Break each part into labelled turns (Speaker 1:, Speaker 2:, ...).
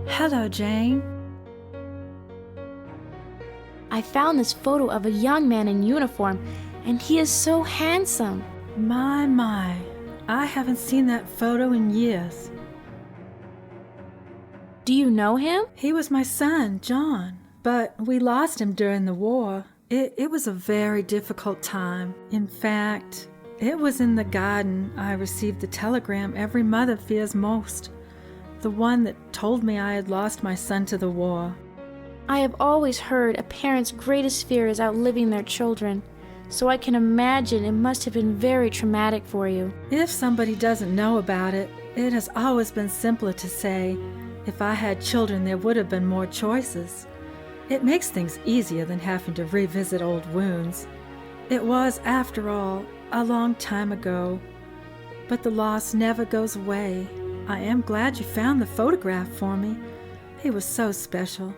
Speaker 1: Hello, Jane.
Speaker 2: I found this photo of a young man in uniform, and he is so handsome.
Speaker 1: My. I haven't seen that photo in years.
Speaker 2: Do you know him?
Speaker 1: He was my son, John, but we lost him during the war. It was a very difficult time. In fact, it was in the garden I received the telegram every mother fears most. The one that told me I had lost my son to the war.
Speaker 2: I have always heard a parent's greatest fear is outliving their children, so I can imagine it must have been very traumatic for you.
Speaker 1: If somebody doesn't know about it, it has always been simpler to say, if I had children, there would have been more choices. It makes things easier than having to revisit old wounds. It was, after all, a long time ago, but the loss never goes away. I am glad you found the photograph for me. He was so special.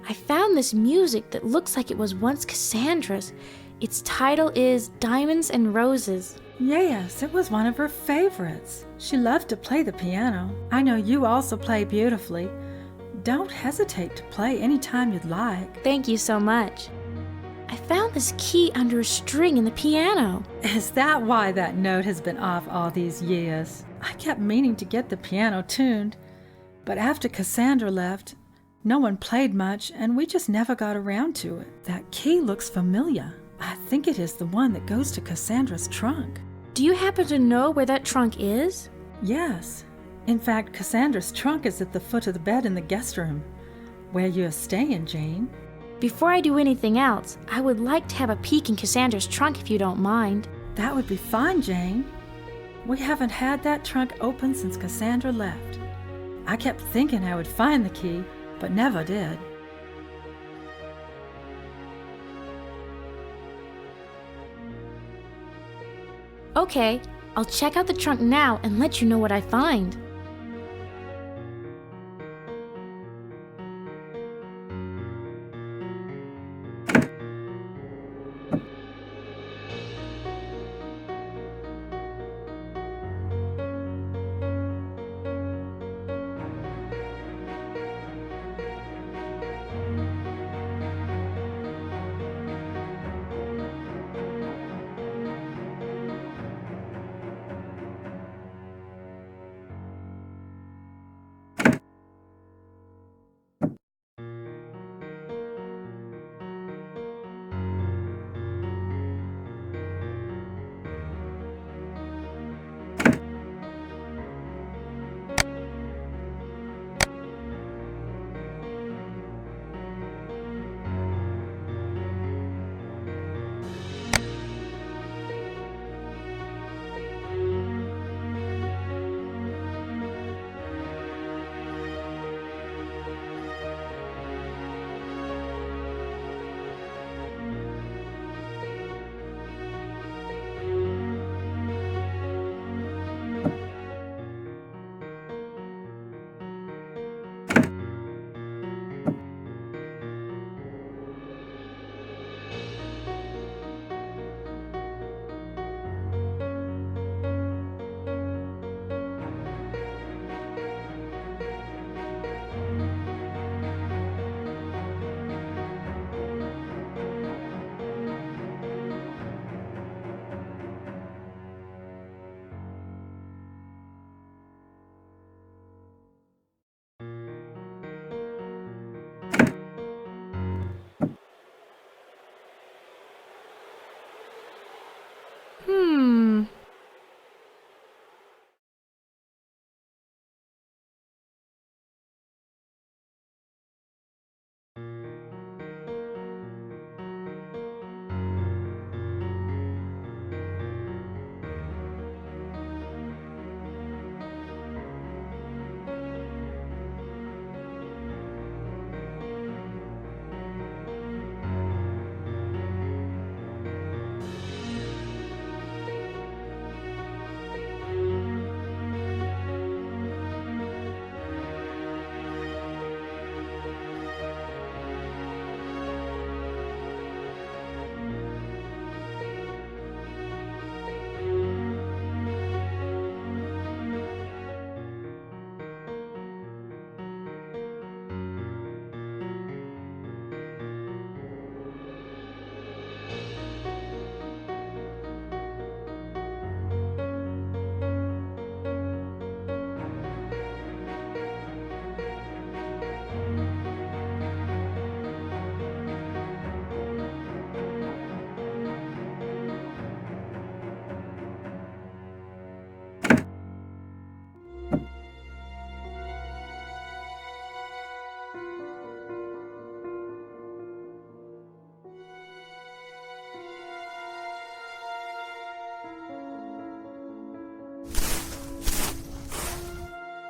Speaker 2: I found this music that looks like it was once Cassandra's. Its title is Diamonds and Roses.
Speaker 1: Yes, it was one of her favorites. She loved to play the piano. I know you also play beautifully. Don't hesitate to play any time you'd like.
Speaker 2: Thank you so much. I found this key under a string in the piano.
Speaker 1: Is that why that note has been off all these years? I kept meaning to get the piano tuned, but after Cassandra left, no one played much and we just never got around to it. That key looks familiar. I think it is the one that goes to Cassandra's trunk.
Speaker 2: Do you happen to know where that trunk is?
Speaker 1: Yes. In fact, Cassandra's trunk is at the foot of the bed in the guest room, where you're staying, Jane.
Speaker 2: Before I do anything else, I would like to have a peek in Cassandra's trunk if you don't mind.
Speaker 1: That would be fine, Jane. We haven't had that trunk open since Cassandra left. I kept thinking I would find the key, but never did.
Speaker 2: Okay, I'll check out the trunk now and let you know what I find.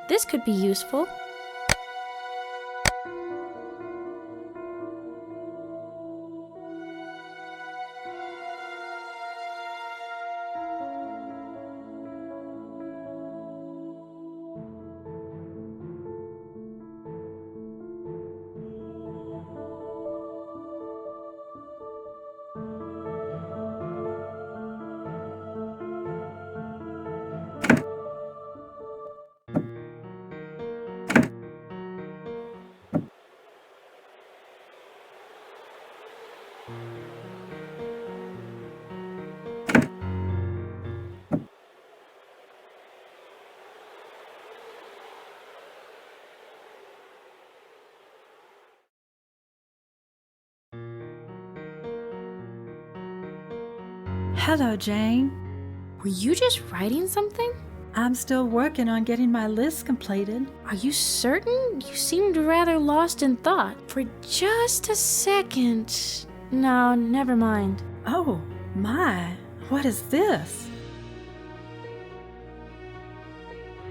Speaker 2: This could be useful.
Speaker 1: Hello, Jane.
Speaker 2: Were you just writing something?
Speaker 1: I'm still working on getting my list completed.
Speaker 2: Are you certain? You seemed rather lost in thought. For just a second. No, never mind.
Speaker 1: Oh, my. What is this?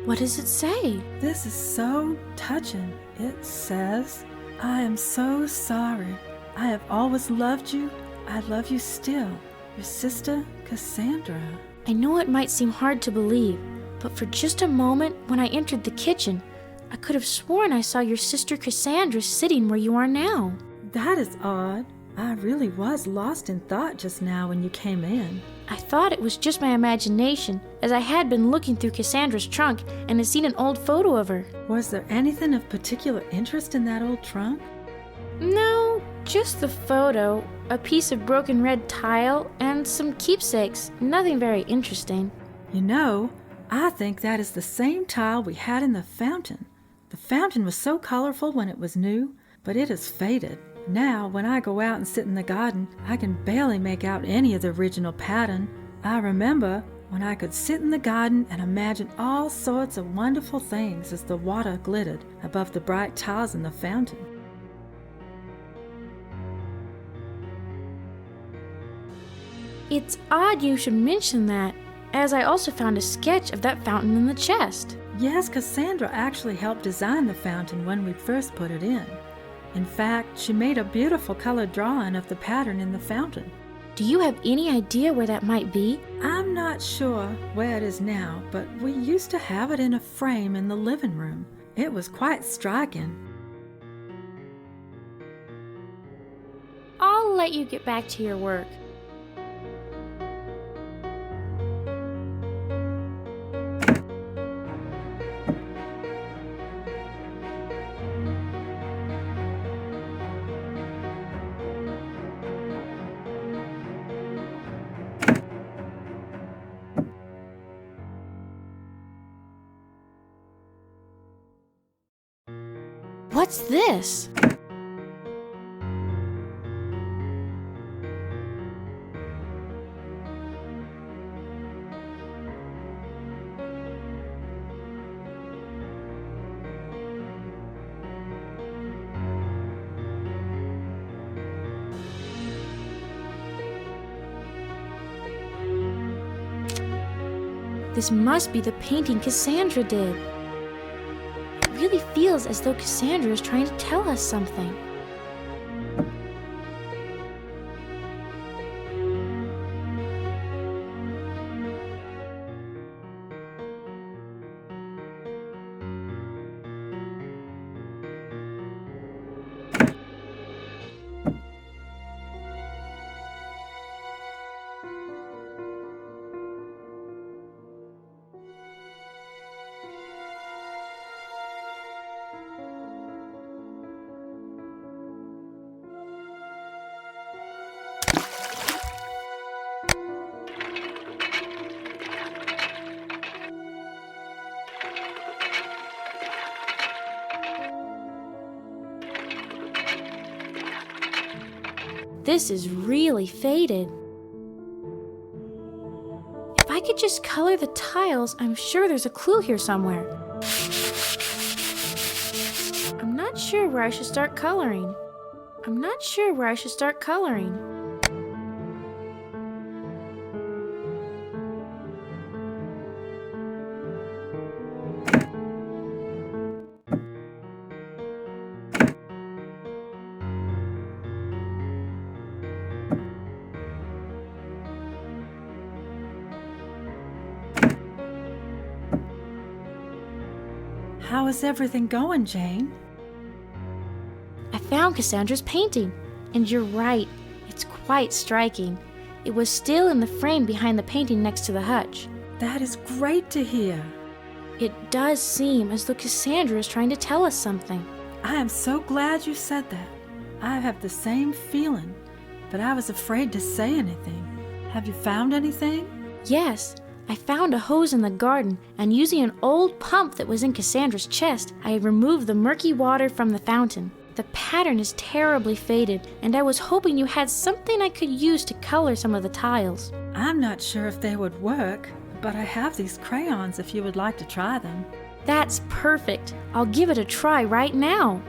Speaker 2: What does it say?
Speaker 1: This is so touching. It says, I am so sorry. I have always loved you. I love you still. Your sister, Cassandra.
Speaker 2: I know it might seem hard to believe, but for just a moment when I entered the kitchen, I could have sworn I saw your sister Cassandra sitting where you are now.
Speaker 1: That is odd. I really was lost in thought just now when you came in.
Speaker 2: I thought it was just my imagination, as I had been looking through Cassandra's trunk and had seen an old photo of her.
Speaker 1: Was there anything of particular interest in that old trunk?
Speaker 2: No, just the photo, a piece of broken red tile, and some keepsakes. Nothing very interesting.
Speaker 1: You know, I think that is the same tile we had in the fountain. The fountain was so colorful when it was new, but it has faded. Now, when I go out and sit in the garden, I can barely make out any of the original pattern. I remember when I could sit in the garden and imagine all sorts of wonderful things as the water glittered above the bright tiles in the fountain.
Speaker 2: It's odd you should mention that, as I also found a sketch of that fountain in the chest.
Speaker 1: Yes, Cassandra actually helped design the fountain when we first put it in. In fact, she made a beautiful colored drawing of the pattern in the fountain.
Speaker 2: Do you have any idea where that might be?
Speaker 1: I'm not sure where it is now, but we used to have it in a frame in the living room. It was quite striking.
Speaker 2: I'll let you get back to your work. What's this? This must be the painting Cassandra did. It really feels as though Cassandra is trying to tell us something. This is really faded. If I could just color the tiles, I'm sure there's a clue here somewhere. I'm not sure where I should start coloring.
Speaker 1: How is everything going, Jane?
Speaker 2: I found Cassandra's painting, and you're right, it's quite striking. It was still in the frame behind the painting next to the hutch.
Speaker 1: That is great to hear.
Speaker 2: It does seem as though Cassandra is trying to tell us something.
Speaker 1: I am so glad you said that. I have the same feeling, but I was afraid to say anything. Have you found anything?
Speaker 2: Yes, I found a hose in the garden, and using an old pump that was in Cassandra's chest, I removed the murky water from the fountain. The pattern is terribly faded, and I was hoping you had something I could use to color some of the tiles.
Speaker 1: I'm not sure if they would work, but I have these crayons if you would like to try them.
Speaker 2: That's perfect. I'll give it a try right now.